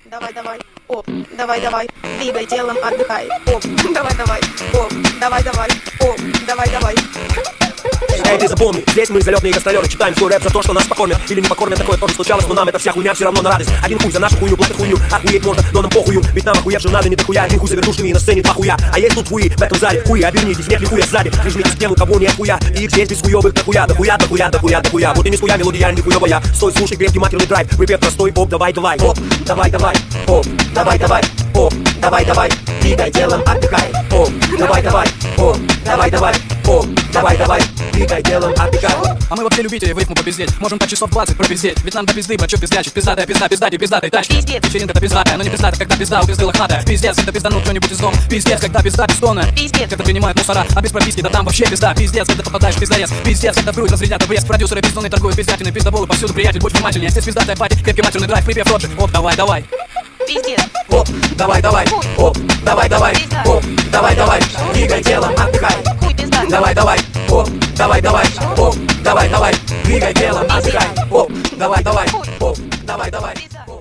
давай, давай, оп, давай, давай, двигай телом, отдыхай, оп, давай, давай, оп, давай, давай, оп, давай, давай. Эй, ты запомни, здесь мы залетные гастролеры. Читаем свой рэп за то, что нас покормят или не покормят, такое тоже случалось. Но нам эта вся хуйня все равно на радость. Один хуй за нашу хуйню, платят хуйню. Охуеть можно, но нам похую. Ведь нам охуевшим надо не дохуя. Один хуй за верхушками на сцене два хуя. А есть тут хуи в этом зале, хуи, обернитесь, нет ли хуя сзади. Прижмитесь к тем, у кого нет хуя. И их здесь без хуёвых дохуя, дохуя, дохуя, дохуя, дохуя. Вот и не с хуя мелодия, не хуёвая. Стой, слушай, крепкий матерный драйв. Припев простой, оп, давай, давай, оп, давай, давай, оп, давай, давай, оп, давай, давай, двигай телом, отдыхай, оп, давай, давай, оп, давай, давай, оп, давай, давай, двигай телом, отдыхай. А мы вообще любители в рифму попиздеть. Можем так часов 20 пропиздеть. Ведь нам до пизды, брат, чё пиздячить. Пиздатая пизда, пиздаки, пиздатой тачки. Пиздец. Вечеринка-то пиздатая, но не пиздата, когда пизда у пизды лохматая. Пиздец, когда пизданул кто-нибудь из дома. Пиздец, когда пизда пиздонная. Пиздец. Когда принимают мусора, а без прописки, да там вообще пизда. Пиздец, когда попадаешь в пиздорез. Пиздец, когда врут, разрядят обрез. Продюсеры пиздоны торгуют пиздятины, пиздоболы повсюду, приятель, будь внимательнее. Здесь пиздатая пати, крепкий матерный драйв, припев тот же. Оп, давай, давай. Пиздец. Оп, давай, давай, оп, давай, давай, оп, давай, давай, двигай телом, отдыхай. Хуй пизда. Давай, давай, оп, давай, давай, оп, давай, давай, двигай телом, отдыхай. Оп, давай, давай, оп, давай, давай, оп.